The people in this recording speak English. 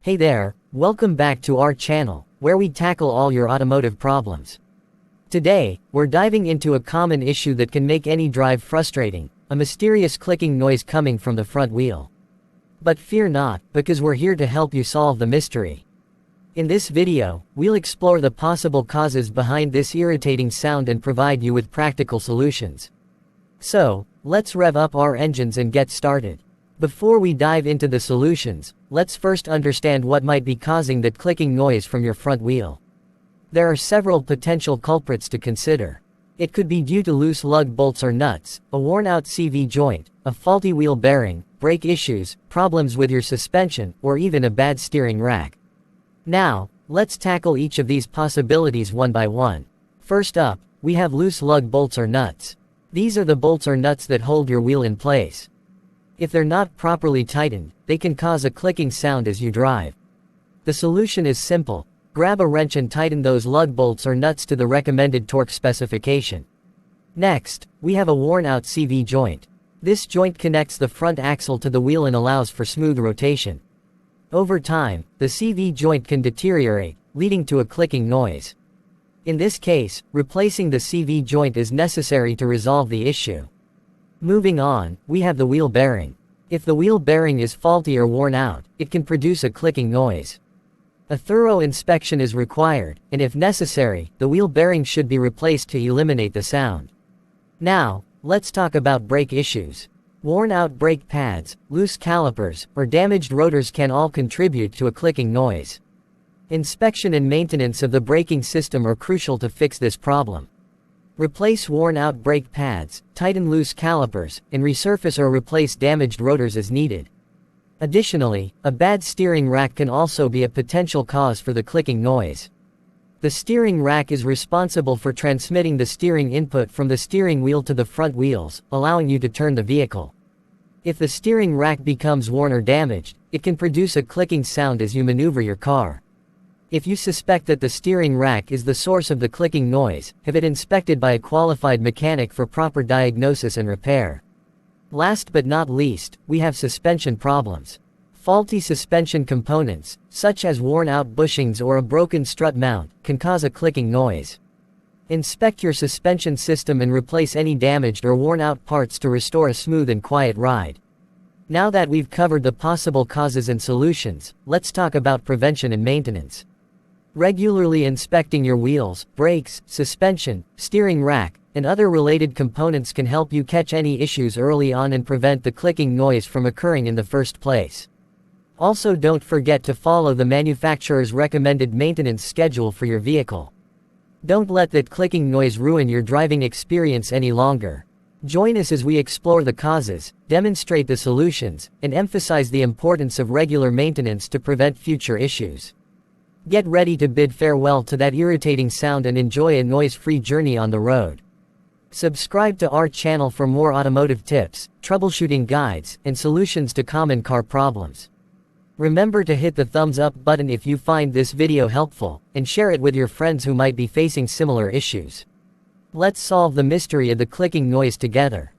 Hey there, welcome back to our channel, where we tackle all your automotive problems. Today, we're diving into a common issue that can make any drive frustrating, a mysterious clicking noise coming from the front wheel. But fear not, because we're here to help you solve the mystery. In this video, we'll explore the possible causes behind this irritating sound and provide you with practical solutions. So, let's rev up our engines and get started. Before we dive into the solutions, let's first understand what might be causing that clicking noise from your front wheel. There are several potential culprits to consider. It could be due to loose lug bolts or nuts, a worn-out CV joint, a faulty wheel bearing, brake issues, problems with your suspension, or even a bad steering rack. Now, let's tackle each of these possibilities one by one. First up, we have loose lug bolts or nuts. These are the bolts or nuts that hold your wheel in place. If they're not properly tightened, they can cause a clicking sound as you drive. The solution is simple. Grab a wrench and tighten those lug bolts or nuts to the recommended torque specification. Next, we have a worn-out CV joint. This joint connects the front axle to the wheel and allows for smooth rotation. Over time, the CV joint can deteriorate, leading to a clicking noise. In this case, replacing the CV joint is necessary to resolve the issue. Moving on, we have the wheel bearing. If the wheel bearing is faulty or worn out, it can produce a clicking noise. A thorough inspection is required, and if necessary, the wheel bearing should be replaced to eliminate the sound. Now, let's talk about brake issues. Worn-out brake pads, loose calipers, or damaged rotors can all contribute to a clicking noise. Inspection and maintenance of the braking system are crucial to fix this problem. Replace worn-out brake pads, tighten loose calipers, and resurface or replace damaged rotors as needed. Additionally, a bad steering rack can also be a potential cause for the clicking noise. The steering rack is responsible for transmitting the steering input from the steering wheel to the front wheels, allowing you to turn the vehicle. If the steering rack becomes worn or damaged, it can produce a clicking sound as you maneuver your car. If you suspect that the steering rack is the source of the clicking noise, have it inspected by a qualified mechanic for proper diagnosis and repair. Last but not least, we have suspension problems. Faulty suspension components, such as worn-out bushings or a broken strut mount, can cause a clicking noise. Inspect your suspension system and replace any damaged or worn-out parts to restore a smooth and quiet ride. Now that we've covered the possible causes and solutions, let's talk about prevention and maintenance. Regularly inspecting your wheels, brakes, suspension, steering rack, and other related components can help you catch any issues early on and prevent the clicking noise from occurring in the first place. Also, don't forget to follow the manufacturer's recommended maintenance schedule for your vehicle. Don't let that clicking noise ruin your driving experience any longer. Join us as we explore the causes, demonstrate the solutions, and emphasize the importance of regular maintenance to prevent future issues. Get ready to bid farewell to that irritating sound and enjoy a noise-free journey on the road. Subscribe to our channel for more automotive tips, troubleshooting guides, and solutions to common car problems. Remember to hit the thumbs up button if you find this video helpful, and share it with your friends who might be facing similar issues. Let's solve the mystery of the clicking noise together.